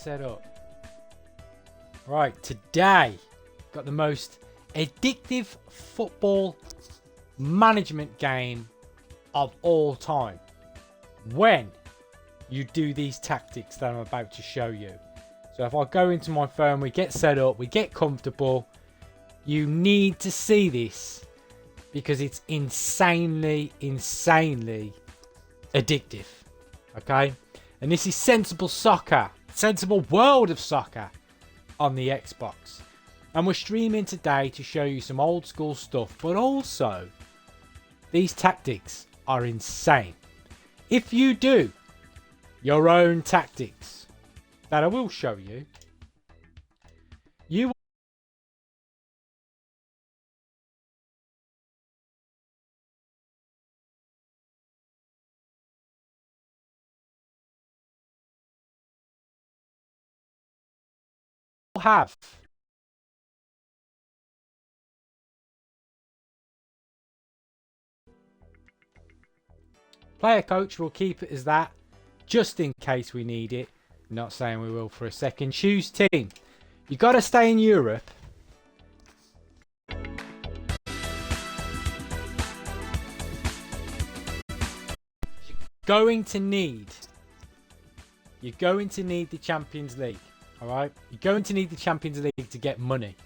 set up. Right, today got the most addictive football management game of all time. When you do these tactics that I'm about to show you. So if I go into my phone, we get set up, we get comfortable. You need to see this because it's insanely addictive. Okay? And this is sensible soccer, sensible world of soccer on the Xbox. And we're streaming today to show you some old school stuff, but also these tactics are insane. If you do your own tactics that I will show you, you will have player coach. Will keep it as that just in case we need it. Not saying we will for a second. Choose team. You got to stay in Europe. You're going to need the Champions League. Alright? You're going to need the Champions League to get money.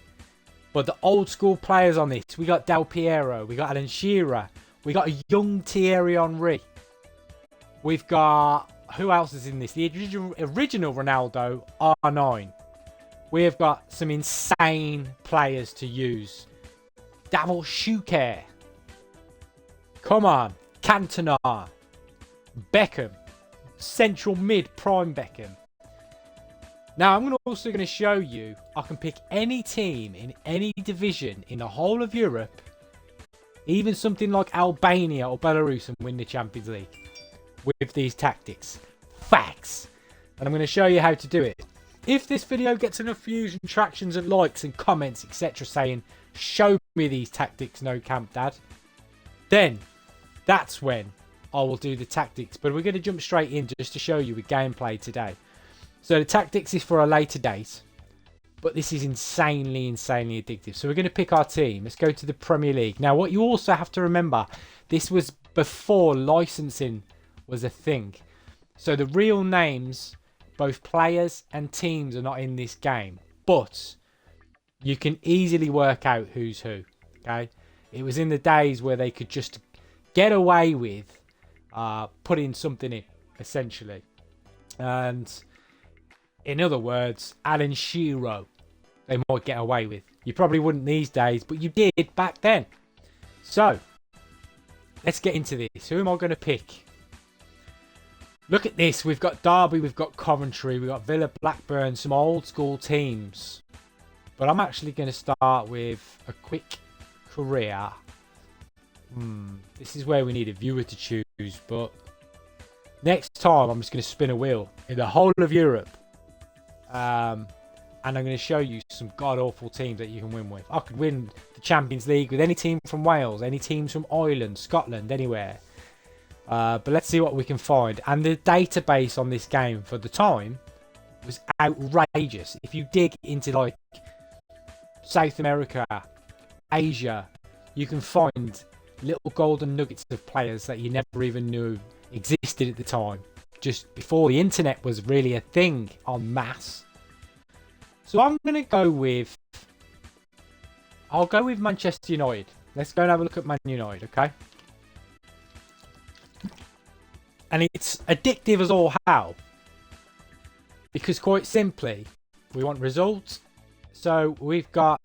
But the old school players on this, we got Del Piero, we got Alan Shearer, we got a young Thierry Henry. We've got, who else is in this? The original Ronaldo, R9. We have got some insane players to use. Davor Schuker. Come on. Cantona. Beckham. Central mid prime Beckham. Now I'm also going to show you I can pick any team in any division in the whole of Europe, even something like Albania or Belarus, and win the Champions League with these tactics. Facts. And I'm going to show you how to do it. If this video gets enough views and tractions and likes and comments, etc., saying show me these tactics, no camp dad, then that's when I will do the tactics. But we're going to jump straight in just to show you with gameplay today. So the tactics is for a later date, but this is insanely addictive. So we're going to pick our team. Let's go to the Premier League. Now what you also have to remember, this was before licensing was a thing. So the real names, both players and teams, are not in this game, but you can easily work out who's who. Okay, it was in the days where they could just get away with putting something in, essentially. And in other words, Alan Shearer, they might get away with. You probably wouldn't these days, but you did back then. So let's get into this. Who am I going to pick? Look at this. We've got Derby, we've got Coventry, we've got Villa, Blackburn, some old school teams. But I'm actually going to start with a quick career. This is where we need a viewer to choose. But next time, I'm just going to spin a wheel in the whole of Europe. And I'm going to show you some god-awful teams that you can win with. I could win the Champions League with any team from Wales, any teams from Ireland, Scotland, anywhere. But let's see what we can find. And the database on this game for the time was outrageous. If you dig into like South America, Asia, you can find little golden nuggets of players that you never even knew existed at the time. Just before the internet was really a thing en masse. So I'm going to go with... I'll go with Manchester United. Let's go and have a look at Man United, okay? And it's addictive as all hell. Because quite simply, we want results. So we've got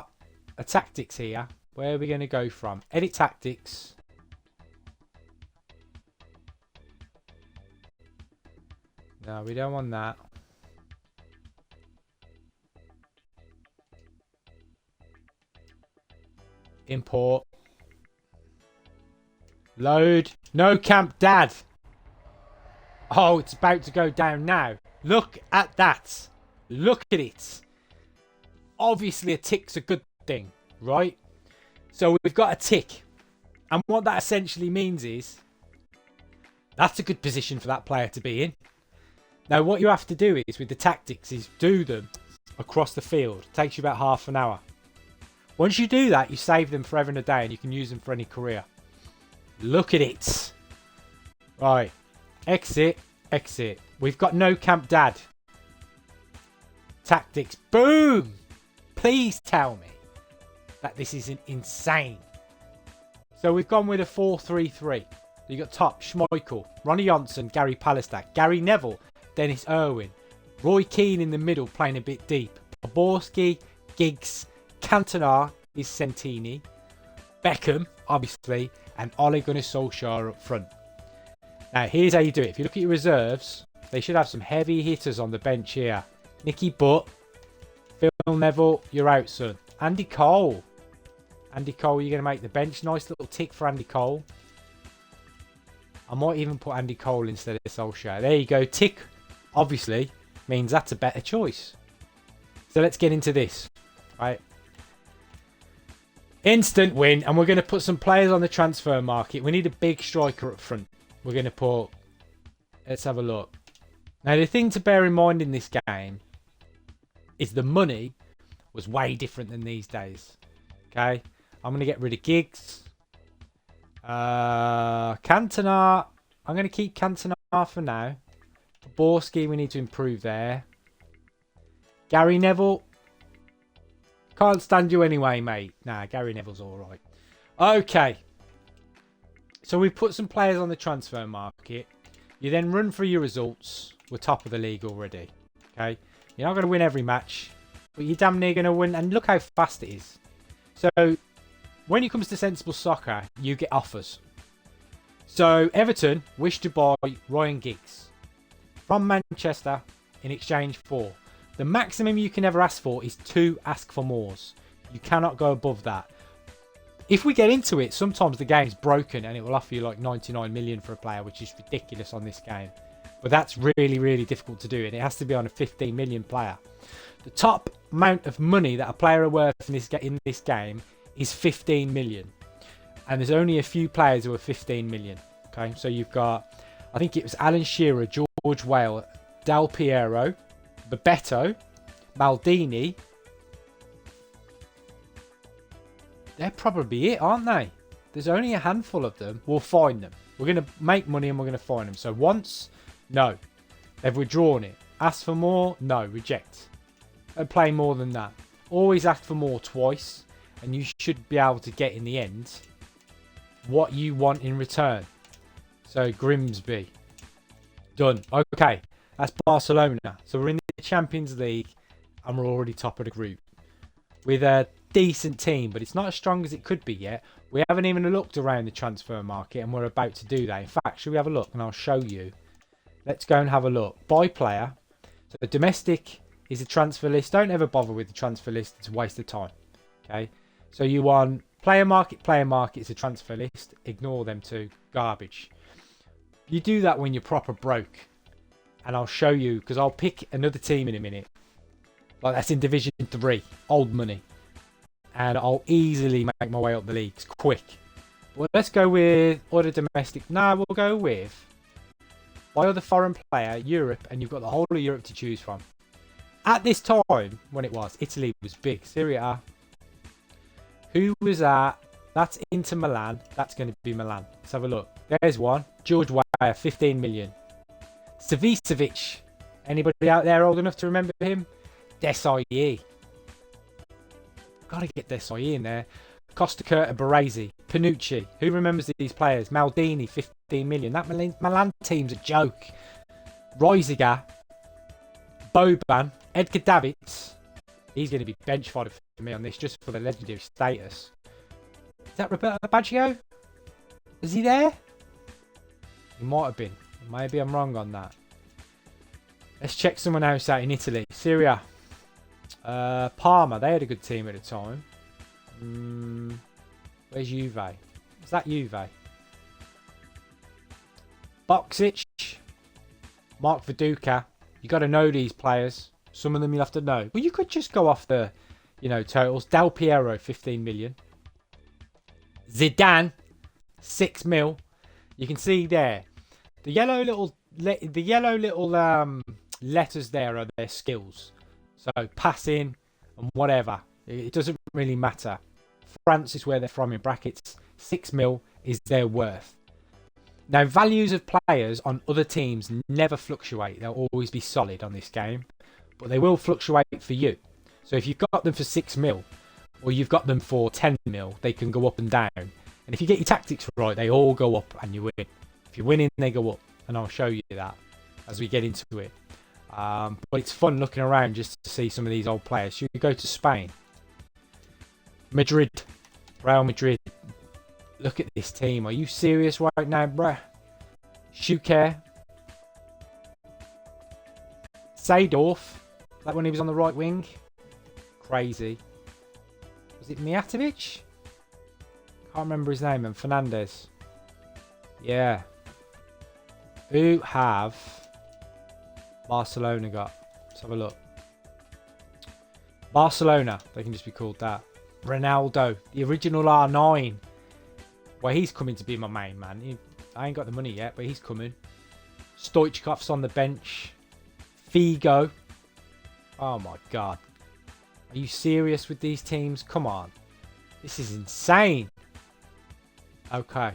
a tactics here. Where are we going to go from? Edit tactics. No, we don't want that. Import. Load. No camp dad. Oh, it's about to go down now. Look at that. Look at it. Obviously a tick's a good thing, right? So we've got a tick. And what that essentially means is that's a good position for that player to be in. Now, what you have to do is, with the tactics, is do them across the field. It takes you about half an hour. Once you do that, you save them forever and a day, and you can use them for any career. Look at it. Right. Exit. Exit. We've got no camp dad. Tactics. Boom! Please tell me that this isn't insane. So we've gone with a 4-3-3. You got top Schmeichel, Ronnie Johnson, Gary Pallister, Gary Neville, Dennis Irwin, Roy Keane in the middle playing a bit deep, Boborski, Giggs, Cantona is Santini, Beckham, obviously, and Ole Gunnar Solskjaer up front. Now, here's how you do it. If you look at your reserves, they should have some heavy hitters on the bench here. Nicky Butt, Phil Neville, you're out, son. Andy Cole. Andy Cole, you're going to make the bench. Nice little tick for Andy Cole. I might even put Andy Cole instead of Solskjaer. There you go. Tick, obviously, means that's a better choice. So let's get into this. Right. Instant win. And we're going to put some players on the transfer market. We need a big striker up front. We're going to put... Let's have a look. Now, the thing to bear in mind in this game is the money was way different than these days. Okay. I'm going to get rid of Giggs. Cantona. I'm going to keep Cantona for now. Borski, we need to improve there. Gary Neville. Can't stand you anyway, mate. Nah, Gary Neville's alright. Okay. So we've put some players on the transfer market. You then run through your results. We're top of the league already. Okay. You're not going to win every match. But you're damn near going to win. And look how fast it is. So, when it comes to sensible soccer, you get offers. So, Everton wish to buy Ryan Giggs from Manchester in exchange for. The maximum you can ever ask for is 2 ask for mores. You cannot go above that. If we get into it, sometimes the game's broken and it will offer you like 99 million for a player, which is ridiculous on this game. But that's really, really difficult to do, and it has to be on a 15 million player. The top amount of money that a player are worth in this game is 15 million. And there's only a few players who are 15 million. Okay, so you've got, I think it was Alan Shearer, George Whale, Del Piero, Bebeto, Maldini. They're probably it, aren't they? There's only a handful of them. We'll find them. We're going to make money and we're going to find them. So once, no. They've withdrawn it. Ask for more, no, reject. And play more than that. Always ask for more twice. And you should be able to get in the end what you want in return. So Grimsby. Done. Okay. That's Barcelona. So we're in the Champions League. And we're already top of the group. With a decent team. But it's not as strong as it could be yet. We haven't even looked around the transfer market. And we're about to do that. In fact, should we have a look? And I'll show you. Let's go and have a look. Buy player. So the domestic is a transfer list. Don't ever bother with the transfer list. It's a waste of time. Okay. So you want player market is a transfer list. Ignore them two. Garbage. You do that when you're proper broke. And I'll show you, because I'll pick another team in a minute. Like that's in Division 3. Old money. And I'll easily make my way up the leagues. Quick. Well, let's go with other domestic. No, we'll go with buy other foreign player, Europe. And you've got the whole of Europe to choose from. At this time, when it was, Italy was big. Serie A. Who was that? That's Inter Milan. That's going to be Milan. Let's have a look. There's one. George Weah, 15 million. Savicevic. Anybody out there old enough to remember him? Desai. Gotta get Desai in there. Costa Curta, Baresi. Panucci. Who remembers these players? Maldini, 15 million. That Milan team's a joke. Reisiger. Boban. Edgar Davids. He's going to be bench fodder for me on this, just for the legendary status. Is that Roberto Baggio? Is he there? He might have been. Maybe I'm wrong on that. Let's check someone else out in Italy. Syria. Parma. They had a good team at the time. Where's Juve? Is that Juve? Boxic. Mark Viduka. You got to know these players. Some of them you'll have to know. Well, you could just go off the, totals. Del Piero, 15 million. Zidane, 6 mil. You can see there. The yellow little letters there are their skills. So passing and whatever. It doesn't really matter. France is where they're from in brackets. 6 mil is their worth. Now, values of players on other teams never fluctuate. They'll always be solid on this game. But they will fluctuate for you. So if you've got them for 6 mil, or you've got them for 10 mil, they can go up and down. And if you get your tactics right, they all go up and you win. If you're winning, they go up. And I'll show you that as we get into it. But it's fun looking around just to see some of these old players. Should we go to Spain? Madrid. Real Madrid. Look at this team. Are you serious right now, bruh? Schuker. Seedorf. That when he was on the right wing. Crazy. Was it Mijatovic? Can't remember his name. And Fernandez. Yeah. Who have Barcelona got? Let's have a look. Barcelona. They can just be called that. Ronaldo. The original R9. Well, he's coming to be my main man. I ain't got the money yet, but he's coming. Stoichkov's on the bench. Figo. Oh my god. Are you serious with these teams? Come on. This is insane. Okay.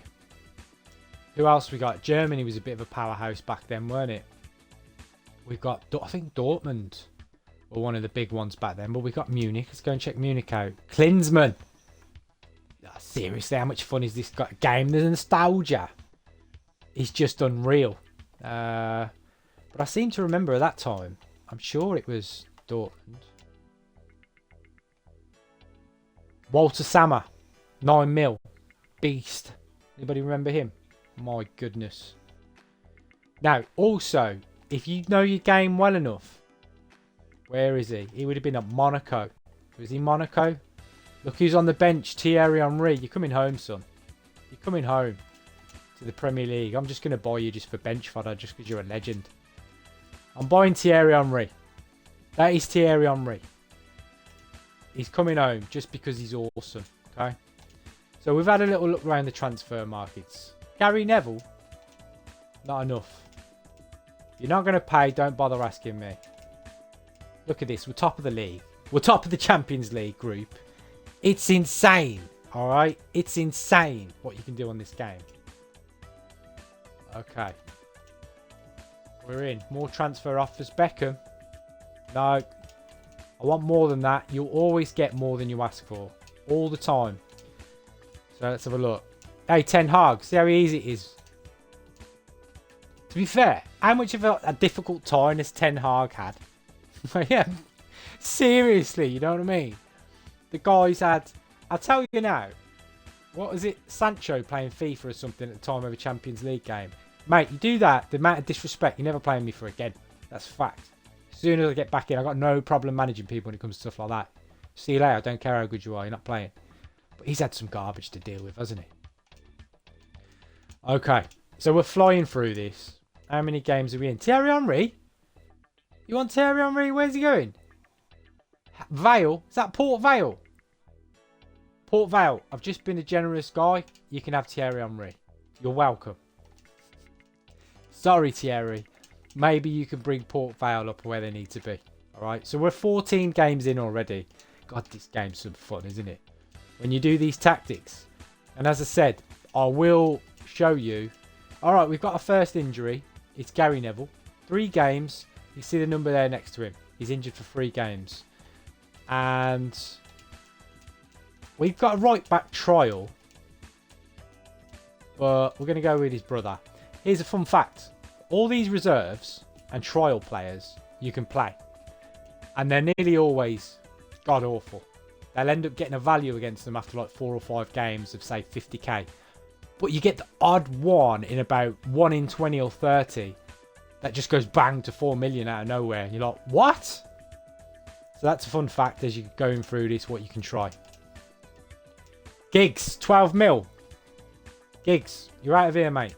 Who else we got? Germany was a bit of a powerhouse back then, weren't it? We've got, I think Dortmund were one of the big ones back then. But we got Munich. Let's go and check Munich out. Klinsmann. Seriously, how much fun is this game? The nostalgia is just unreal. But I seem to remember at that time, I'm sure it was Dortmund. Walter Sammer, 9 mil. Beast. Anybody remember him? My goodness. Now, also, if you know your game well enough, where is he? He would have been at Monaco. Was he Monaco? Look who's on the bench. Thierry Henry. You're coming home, son. You're coming home to the Premier League. I'm just going to buy you just for bench fodder, just because you're a legend. I'm buying Thierry Henry. That is Thierry Henry. He's coming home just because he's awesome. Okay. So we've had a little look around the transfer markets. Gary Neville. Not enough. If you're not going to pay, don't bother asking me. Look at this. We're top of the league. We're top of the Champions League group. It's insane. Alright? It's insane what you can do on this game. Okay. We're in. More transfer offers. Beckham. No. I want more than that. You'll always get more than you ask for. All the time. So let's have a look. Hey, Ten Hag. See how easy it is. To be fair, how much of a difficult time has Ten Hag had? Yeah. Seriously, you know what I mean? The guys had... I'll tell you now. What was it? Sancho playing FIFA or something at the time of a Champions League game. Mate, you do that, the amount of disrespect, you're never playing me for again. That's fact. As soon as I get back in, I've got no problem managing people when it comes to stuff like that. See you later. I don't care how good you are. You're not playing. But he's had some garbage to deal with, hasn't he? Okay. So we're flying through this. How many games are we in? Thierry Henry? You want Thierry Henry? Where's he going? Vale? Is that Port Vale? Port Vale. I've just been a generous guy. You can have Thierry Henry. You're welcome. Sorry, Thierry. Maybe you can bring Port Vale up where they need to be. Alright, so we're 14 games in already. God, this game's some fun, isn't it? When you do these tactics. And as I said, I will show you. Alright, we've got a first injury. It's Gary Neville. 3 games. You see the number there next to him. He's injured for 3 games. And we've got a right back trial. But we're going to go with his brother. Here's a fun fact. All these reserves and trial players you can play. And they're nearly always god awful. They'll end up getting a value against them after like 4 or 5 games of say 50k. But you get the odd one in about 1 in 20 or 30 that just goes bang to 4 million out of nowhere. And you're like, what? So that's a fun fact as you're going through this, what you can try. Giggs, 12 mil. Giggs, you're out of here, mate.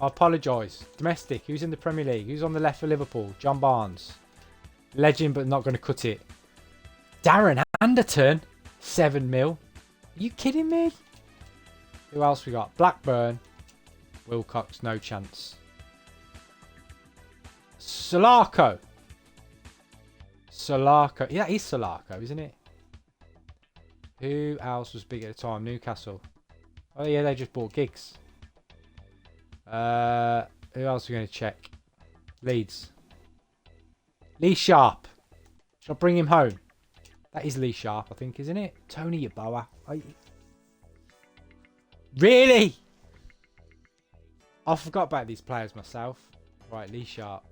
I apologise. Domestic, who's in the Premier League? Who's on the left for Liverpool? John Barnes. Legend, but not going to cut it. Darren Anderton, 7 mil. Are you kidding me? Who else we got? Blackburn. Wilcox, no chance. Solarco. Solarco. Yeah, he's Solarco, isn't it? Who else was big at the time? Newcastle. Oh, yeah, they just bought Giggs. Who else are we going to check? Leeds. Lee Sharp. Shall I bring him home? That is Lee Sharp, I think, isn't it? Tony Yeboah. Really? I forgot about these players myself. Right, Lee Sharp.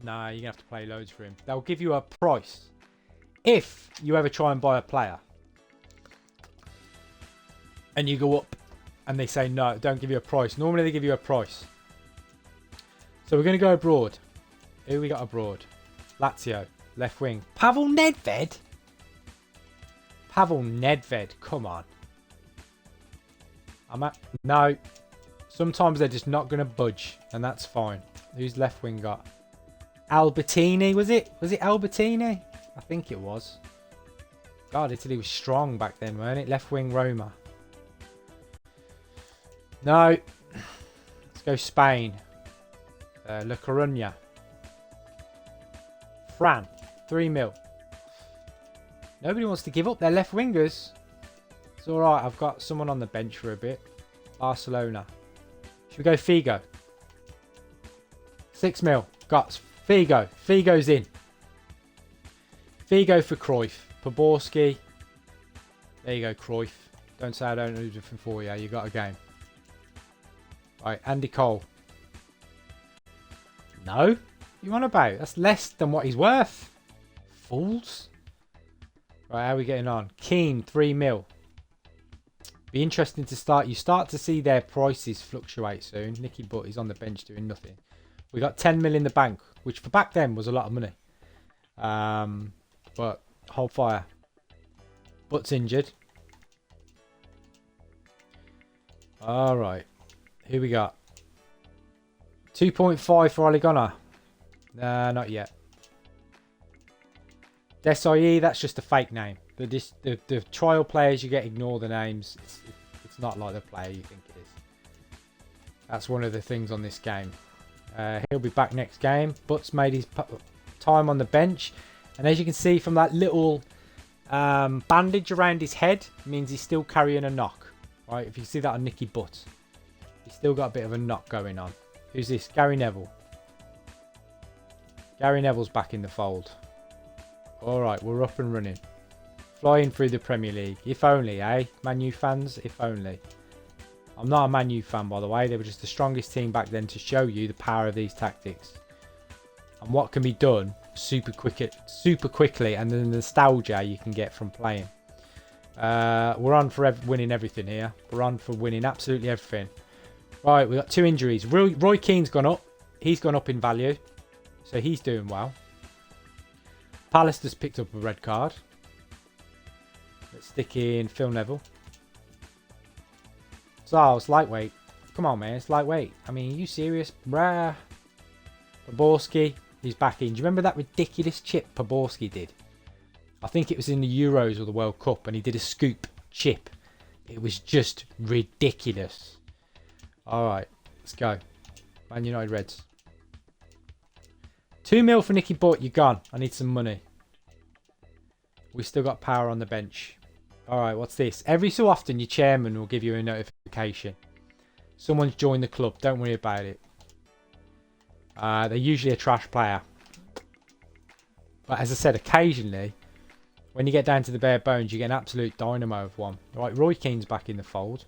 Nah, you're going to have to pay loads for him. They'll give you a price. If you ever try and buy a player. And you go up. And they say, no, don't give you a price. Normally they give you a price. So we're going to go abroad. Who we got abroad? Lazio. Left wing. Pavel Nedved? Pavel Nedved. Come on. No. Sometimes they're just not going to budge. And that's fine. Who's left wing got? Albertini, was it? Was it Albertini? I think it was. God, Italy was strong back then, weren't it? Left wing Roma. No. Let's go Spain. La Coruña. Fran. 3 mil. Nobody wants to give up their left wingers. It's alright, I've got someone on the bench for a bit. Barcelona. Should we go Figo? 6 mil. Got Figo. Figo's in. Figo for Cruyff. Poborski. There you go, Cruyff. Don't say I don't do anything for you. You got a game. Right, Andy Cole. No? You on about? That's less than what he's worth. Fools. Right, how are we getting on? Keane, 3 mil. Be interesting to start. You start to see their prices fluctuate soon. Nicky Butt is on the bench doing nothing. We got 10 mil in the bank, which for back then was a lot of money. But hold fire. Butt's injured. All right. Who we got? 2.5 for Oligona. Nah, not yet. Desai, that's just a fake name. The trial players, you get ignore the names. It's not like the player you think it is. That's one of the things on this game. He'll be back next game. Butts made his time on the bench. And as you can see from that little bandage around his head, means he's still carrying a knock. Right? If you see that on Nicky Butt. He's still got a bit of a knock going on. Who's this? Gary Neville. Gary Neville's back in the fold. Alright, we're up and running. Flying through the Premier League. If only, eh? Man U fans, if only. I'm not a Man U fan, by the way. They were just the strongest team back then to show you the power of these tactics. And what can be done super quickly, and the nostalgia you can get from playing. We're on for winning everything here. We're on for winning absolutely everything. Right, we've got 2 injuries. Roy Keane's gone up. He's gone up in value. So he's doing well. Pallister's picked up a red card. Let's stick in Phil Neville. So, it's lightweight. Come on, man. It's lightweight. I mean, are you serious? Bruh. Poborski, he's back in. Do you remember that ridiculous chip Poborski did? I think it was in the Euros or the World Cup, and he did a scoop chip. It was just ridiculous. Alright, let's go. Man United Reds. 2 mil for Nicky Butt, you're gone. I need some money. We still got power on the bench. Alright, what's this? Every so often your chairman will give you a notification. Someone's joined the club, don't worry about it. They're usually a trash player. But as I said, occasionally, when you get down to the bare bones, you get an absolute dynamo of one. Right, Roy Keane's back in the fold.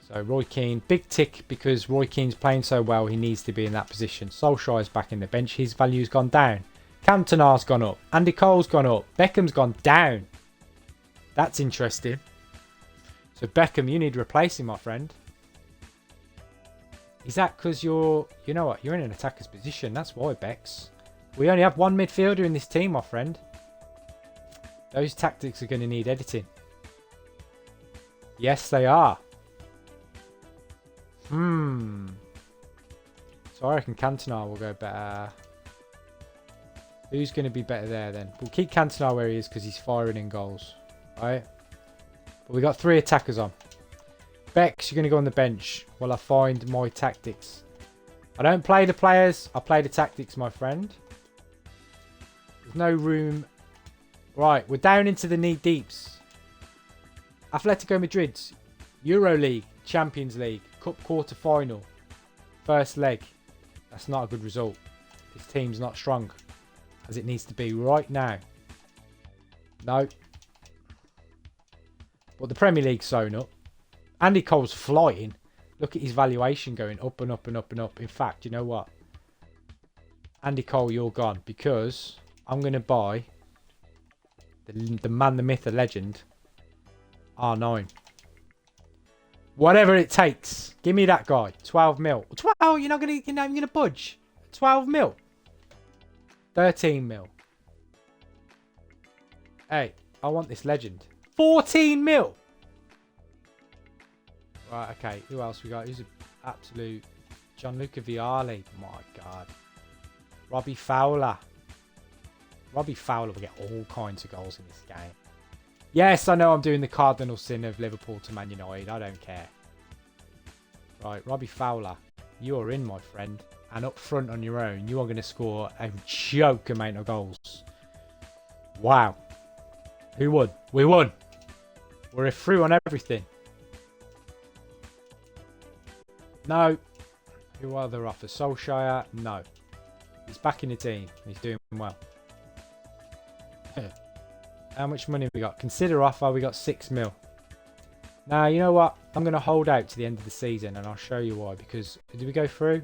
So Roy Keane, big tick because Roy Keane's playing so well, he needs to be in that position. Solskjaer's back in the bench, his value's gone down. Cantona's gone up. Andy Cole's gone up. Beckham's gone down. That's interesting. So Beckham, you need replacing, my friend. Is that because you're, you know what, you're in an attacker's position. That's why, Becks. We only have one midfielder in this team, my friend. Those tactics are going to need editing. Yes, they are. So I reckon Cantona will go better. Who's going to be better there then? We'll keep Cantona where he is because he's firing in goals. Right? But we got 3 attackers on. Bex, you're going to go on the bench while I find my tactics. I don't play the players. I play the tactics, my friend. There's no room. Right, we're down into the knee deeps. Atletico Madrid's Euro League, Champions League, Cup quarter final, first leg. That's not a good result. This team's not strong as it needs to be right now. No. But the Premier League's sewn up. Andy Cole's flying. Look at his valuation going up and up and up and up. In fact, you know what? Andy Cole, you're gone. Because I'm going to buy the man, the myth, the legend. R9. Whatever it takes. Give me that guy. 12 mil. 12? You're not even going to budge. 12 mil. 13 mil. Hey, I want this legend. 14 mil. Right, okay. Who else we got? Who's an absolute... Gianluca Vialli. My God. Robbie Fowler. Robbie Fowler will get all kinds of goals in this game. Yes, I know I'm doing the cardinal sin of Liverpool to Man United. I don't care. Right, Robbie Fowler. You are in, my friend. And up front on your own, you are going to score a joke amount of goals. Wow. Who won? We won. We're through on everything. No. Who are there offers? Solskjaer? No. He's back in the team. He's doing well. How much money have we got? Consider offer. We got 6 mil. Now, you know what? I'm going to hold out to the end of the season and I'll show you why. Because, did we go through?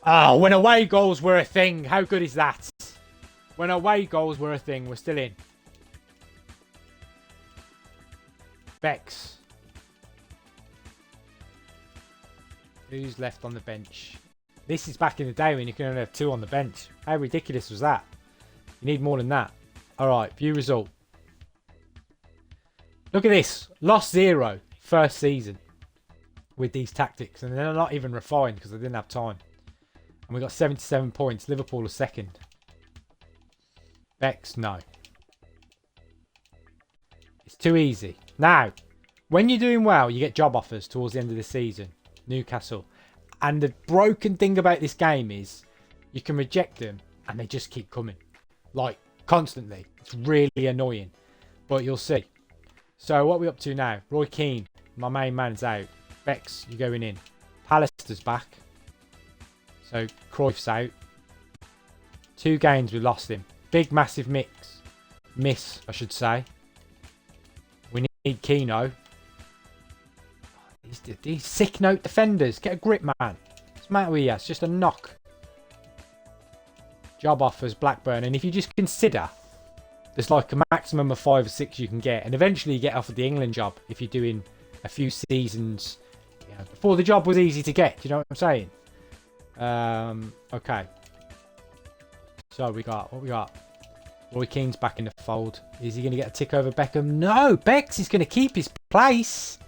Oh, when away goals were a thing. How good is that? When away goals were a thing. We're still in. Bex. Who's left on the bench? This is back in the day when you can only have 2 on the bench. How ridiculous was that? You need more than that. Alright, view result. Look at this. Lost 0 first season with these tactics. And they're not even refined because they didn't have time. And we got 77 points. Liverpool are second. Bex, no. It's too easy. Now, when you're doing well, you get job offers towards the end of the season. Newcastle. And the broken thing about this game is you can reject them and they just keep coming. Like, constantly. It's really annoying. But you'll see. So, what are we up to now? Roy Keane, my main man's out. Bex, you're going in. Pallister's back. So, Cruyff's out. 2 games, we lost him. Big, massive miss, I should say. We need Keno. These sick note defenders. Get a grip, man. What's the matter with you? It's just a knock. Job offers, Blackburn. And if you just consider, there's like a maximum of 5 or 6 you can get. And eventually you get offered the England job if you're doing a few seasons. You know, before the job was easy to get. Do you know what I'm saying? Okay. So what we got? Roy Keane's back in the fold. Is he going to get a tick over Beckham? No, Bex is going to keep his place.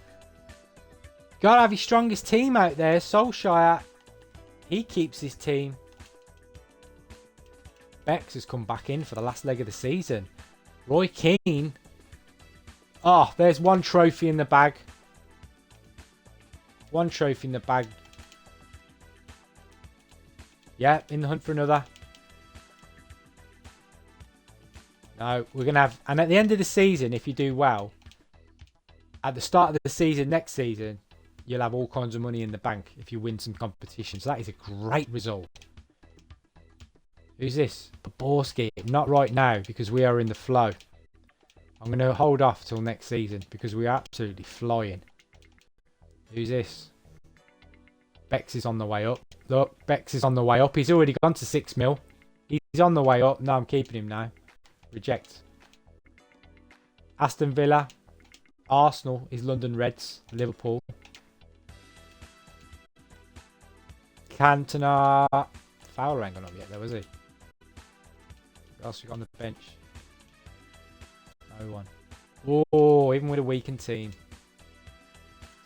Got to have his strongest team out there. Solskjaer, he keeps his team. Bex has come back in for the last leg of the season. Roy Keane. Oh, there's 1 trophy in the bag. 1 trophy in the bag. Yeah, in the hunt for another. No, we're going to have... And at the end of the season, if you do well, at the start of the season, next season, you'll have all kinds of money in the bank if you win some competitions. So that is a great result. Who's this? Baborski. Not right now because we are in the flow. I'm going to hold off till next season because we are absolutely flying. Who's this? Bex is on the way up. Look, Bex is on the way up. He's already gone to 6 mil. He's on the way up. No, I'm keeping him now. Reject. Aston Villa. Arsenal is London Reds. Liverpool. Cantona. Fowler ain't gone up yet though, is he? Who else we got on the bench? No one. Oh, even with a weakened team.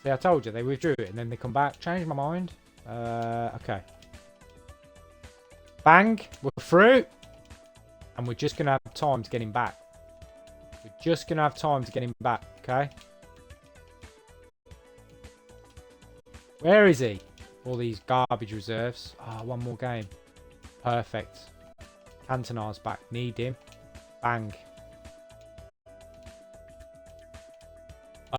See, I told you, they withdrew it and then they come back. Changed my mind. Okay. Bang. We're through. And we're just going to have time to get him back. We're just going to have time to get him back, okay? Where is he? All these garbage reserves. Ah, one more game. Perfect. Cantona's back. Need him. Bang.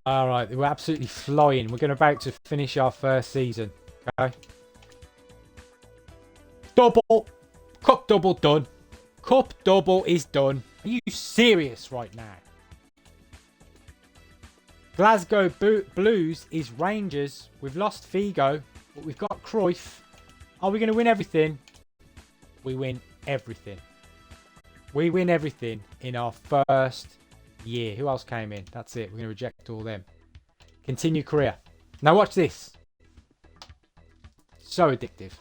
Alright, we're absolutely flying. We're about to finish our first season. Okay. Double. Cup double done. Cup double is done. Are you serious right now? Glasgow Blues is Rangers. We've lost Figo, but we've got Cruyff. Are we going to win everything? We win everything. We win everything in our first year. Who else came in? That's it. We're going to reject all them. Continue career. Now watch this. So addictive.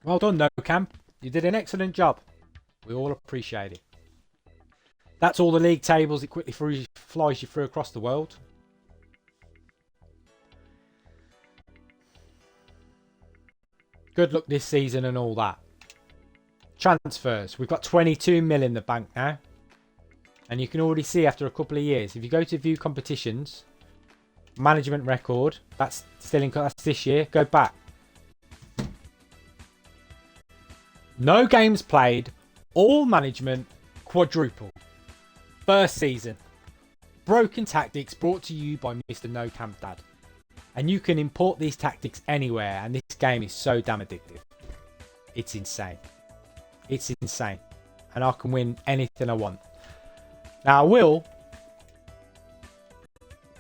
Well done, No Camp. You did an excellent job. We all appreciate it. That's all the league tables. It quickly flies you through across the world. Good luck this season and all that. Transfers. We've got 22 mil in the bank now. And you can already see after a couple of years, if you go to view competitions, management record, that's still in, that's this year. Go back. No games played, all management, quadruple. First season. Broken tactics brought to you by Mr. No Camp Dad. And you can import these tactics anywhere, and this game is so damn addictive. It's insane. It's insane. And I can win anything I want. Now I will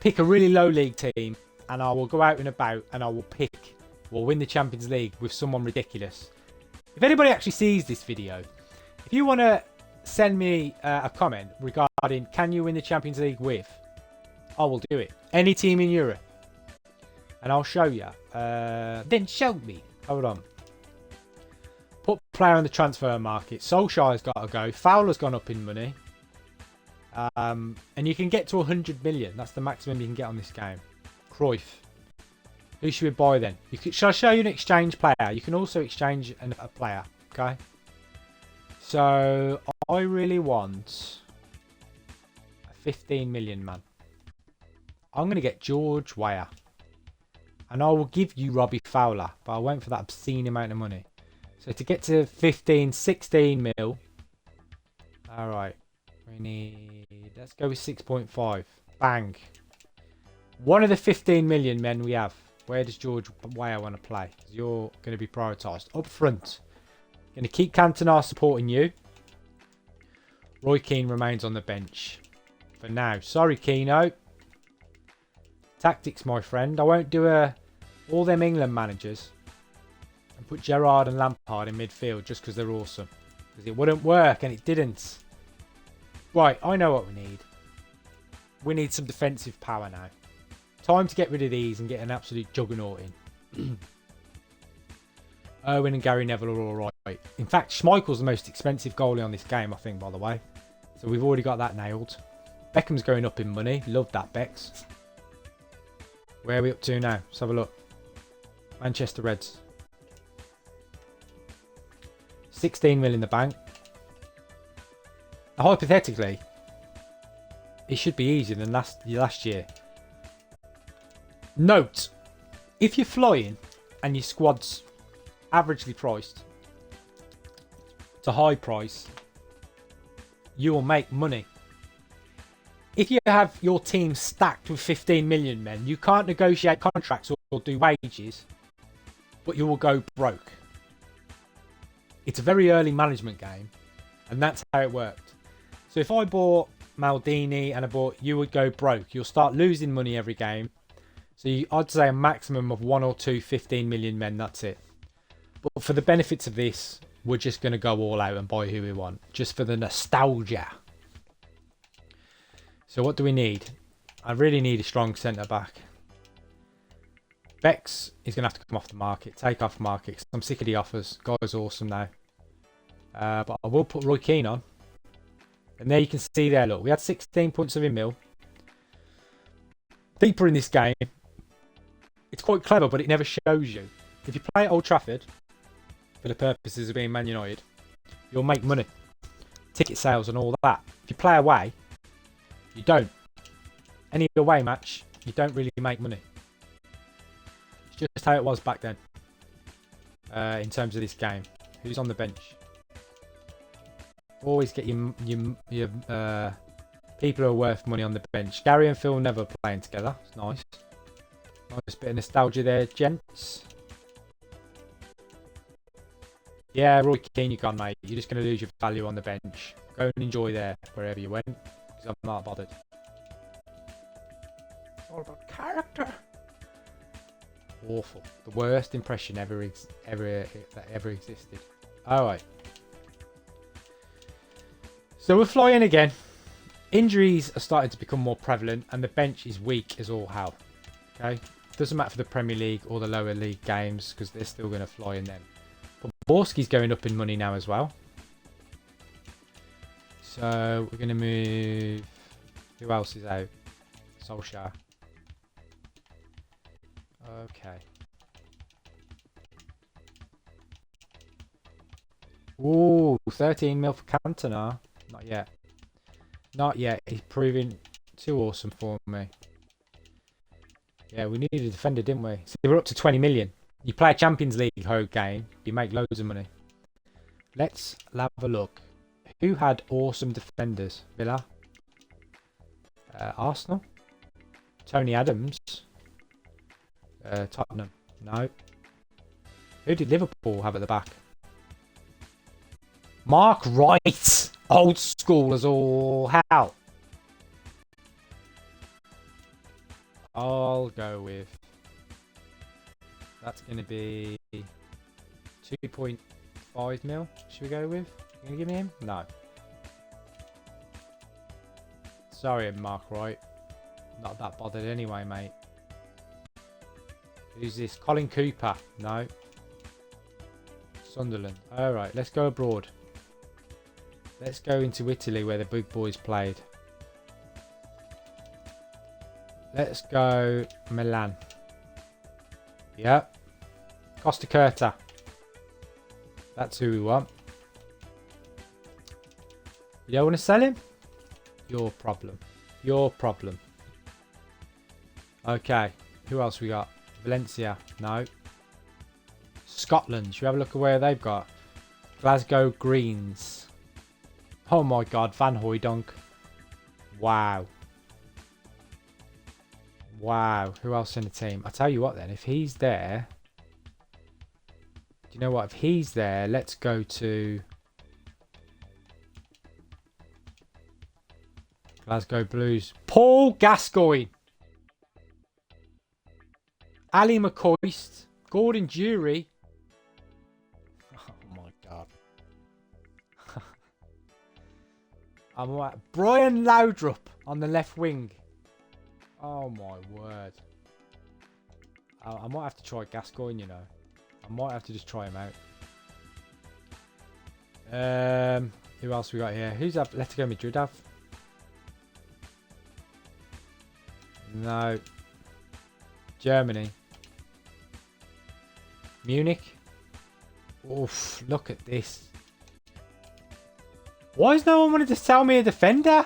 pick a really low league team, and I will go out and about, and I will win the Champions League with someone ridiculous. If anybody actually sees this video, if you want to send me a comment regarding can you win the Champions League with, I will do it. Any team in Europe. And I'll show you. Then show me. Hold on. Put player on the transfer market. Solskjaer's got to go. Fowler's gone up in money. And you can get to 100 million. That's the maximum you can get on this game. Cruyff. Who should we buy then? Shall I show you an exchange player? You can also exchange a player. Okay. So I really want a 15 million man. I'm going to get George Weah. And I will give you Robbie Fowler. But I went for that obscene amount of money. So to get to 15, 16 mil. Alright. We need... Let's go with 6.5. Bang. One of the 15 million men we have. Where does George Weah want to play? You're going to be prioritised. Up front. Going to keep Cantona supporting you. Roy Keane remains on the bench. For now. Sorry, Keano. Tactics, my friend. I won't do all them England managers and put Gerrard and Lampard in midfield just because they're awesome. Because it wouldn't work, and it didn't. Right, I know what we need. We need some defensive power now. Time to get rid of these and get an absolute juggernaut in. Owen and Gary Neville are alright. In fact, Schmeichel's the most expensive goalie on this game, I think, by the way. So we've already got that nailed. Beckham's going up in money. Love that, Becks. Where are we up to now? Let's have a look. Manchester Reds. 16 mil in the bank. Now, hypothetically, it should be easier than last year. Note, if you're flying and your squad's averagely priced to high price, you will make money. If you have your team stacked with 15 million men, you can't negotiate contracts or do wages, but you will go broke. It's a very early management game, and that's how it worked. So if I bought Maldini and I bought, you would go broke. You'll start losing money every game. So I'd say a maximum of 1 or 2 15 million men, that's it. But for the benefits of this, we're just going to go all out and buy who we want, just for the nostalgia. So what do we need? I really need a strong centre-back. Bex is going to have to come off the market, take off market, 'cause I'm sick of the offers. Guy's awesome now. But I will put Roy Keane on. And there you can see there, look, we had 16 points of in-mill. Deeper in this game, it's quite clever, but it never shows you. If you play at Old Trafford, for the purposes of being Man United, you'll make money. Ticket sales and all that. If you play away, you don't. Any away match, you don't really make money. just how it was back then. In terms of this game. Who's on the bench? Always get your people who are worth money on the bench. Gary and Phil never playing together. It's nice. Nice bit of nostalgia there, gents. Yeah, Roy Keane, you're gone, mate. You're just going to lose your value on the bench. Go and enjoy there, wherever you went. Because I'm not bothered. It's all about character. Awful. The worst impression that ever existed. Alright. So we're flying again. Injuries are starting to become more prevalent, and the bench is weak as all hell. Okay? Doesn't matter for the Premier League or the lower league games, because they're still going to fly in them. But Borski's going up in money now as well. So we're going to move... Who else is out? Solskjaer. Okay. Ooh, 13 mil for Cantona. Not yet. Not yet. He's proving too awesome for me. Yeah, we needed a defender, didn't we? So we're up to 20 million. You play a Champions League game, you make loads of money. Let's have a look. Who had awesome defenders? Villa? Arsenal? Tony Adams? Tottenham? No. Who did Liverpool have at the back? Mark Wright! Old school as all hell. I'll go with... That's going to be 2.5 mil. Should we go with? You going to give me him? No. Sorry, Mark Wright. Not that bothered anyway, mate. Who's this? Colin Cooper? No. Sunderland. Alright, let's go abroad. Let's go into Italy where the big boys played. Let's go Milan. Yep. Costa Curta. That's who we want. You don't want to sell him? Your problem. Your problem. Okay. Who else we got? Valencia. No. Scotland. Should we have a look at where they've got? Glasgow Greens. Oh my god. Van Hooijdonk. Wow. Wow. Who else in the team? I'll tell you what then. If he's there... Do you know what? If he's there, let's go to... Glasgow Blues. Paul Gascoigne. Ali McCoist. Gordon Jury. Oh my god. I'm right. Brian Laudrup on the left wing. Oh my word. I might have to try Gascoigne, you know. I might have to just try him out. Who else we got here? Who's up? Let's go Madrid have. No. Germany. Munich. Oof, look at this. Why is no one wanting to sell me a defender?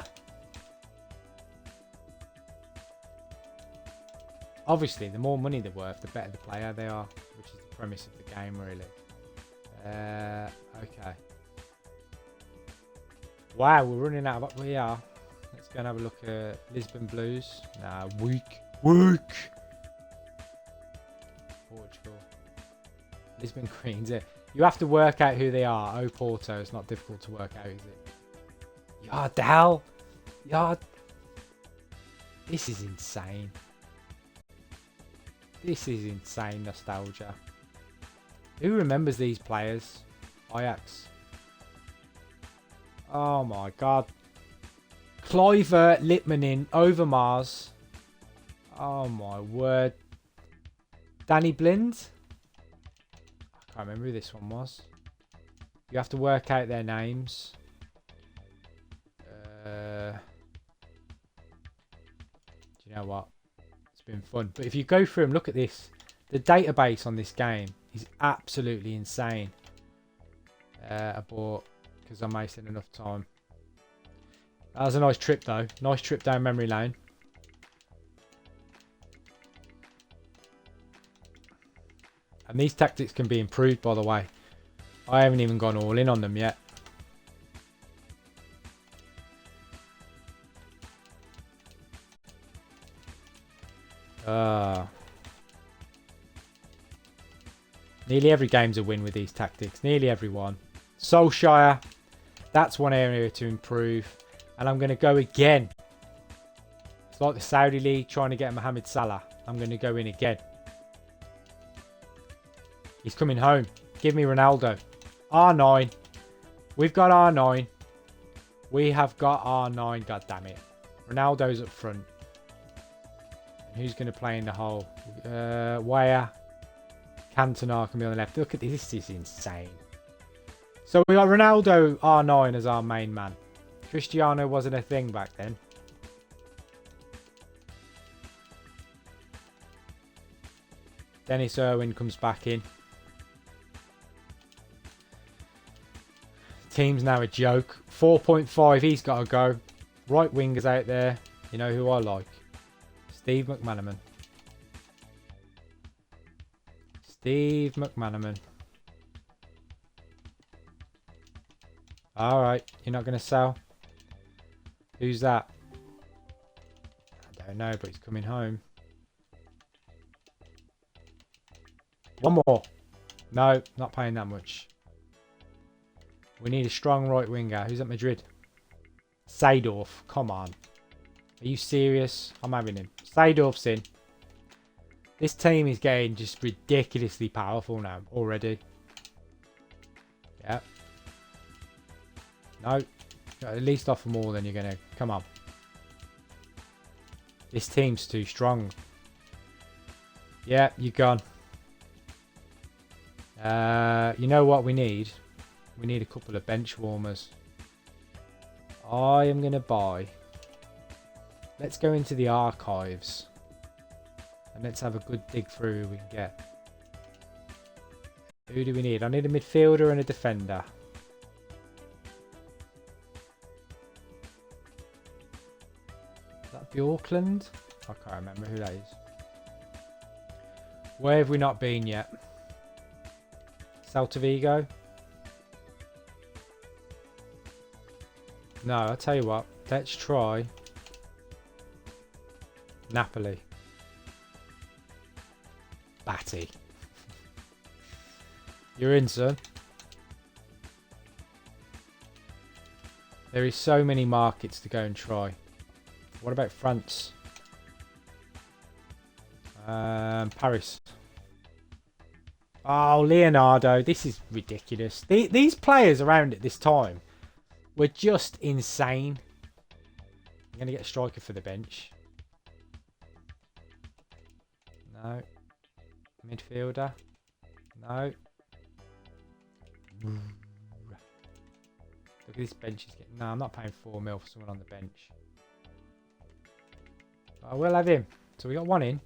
Obviously, the more money they're worth, the better the player they are, which is the premise of the game, really. Okay. Wow, we're running out of... We are. Let's go and have a look at Lisbon Blues. Nah, weak. Weak! Portugal. Lisbon Greens. You have to work out who they are. Oh, Porto. It's not difficult to work out, is it? Yardell. This is insane. This is insane nostalgia. Who remembers these players? Ajax. Oh my god. Kluivert, Litmanen, Overmars. Oh my word. Danny Blind. I can't remember who this one was. You have to work out their names. Do you know what? It's been fun. But if you go through and look at this, the database on this game is absolutely insane. I bought because I'm wasting enough time. That was a nice trip though. Nice trip down memory lane. And these tactics can be improved, by the way. I haven't even gone all in on them yet. Nearly every game's a win with these tactics. Nearly everyone. Solskjaer. That's one area to improve. And I'm going to go again. It's like the Saudi League trying to get Mohamed Salah. I'm going to go in again. He's coming home. Give me Ronaldo. R9. We've got R9. We have got R9. God damn it. Ronaldo's up front. And who's going to play in the hole? Weah. Cantona can be on the left. Look at this. This is insane. So we got Ronaldo R9 as our main man. Cristiano wasn't a thing back then. Dennis Irwin comes back in. Team's now a joke. 4.5, he's got to go. Right wingers out there. You know who I like? Steve McManaman. Steve McManaman. Alright, you're not going to sell? Who's that? I don't know, but he's coming home. One more. No, not paying that much. We need a strong right winger. Who's at Madrid? Seedorf. Come on. Are you serious? I'm having him. Seedorf's in. This team is getting just ridiculously powerful now already. Yeah. No. At least offer more than you're going to. Come on. This team's too strong. Yeah, you're gone. You know what we need? We need a couple of bench warmers. I am going to buy. Let's go into the archives. And let's have a good dig through who we can get. Who do we need? I need a midfielder and a defender. Is that Bjorklund? I can't remember who that is. Where have we not been yet? Celta Vigo? No, I'll tell you what. Let's try Napoli. Batty. You're in, son. There is so many markets to go and try. What about France? Paris. Oh, Leonardo. This is ridiculous. These players around at this time were just insane. I'm going to get a striker for the bench. No. Midfielder. No. Look at this bench. No, I'm not paying 4 mil for someone on the bench. I will have him. So we got one in.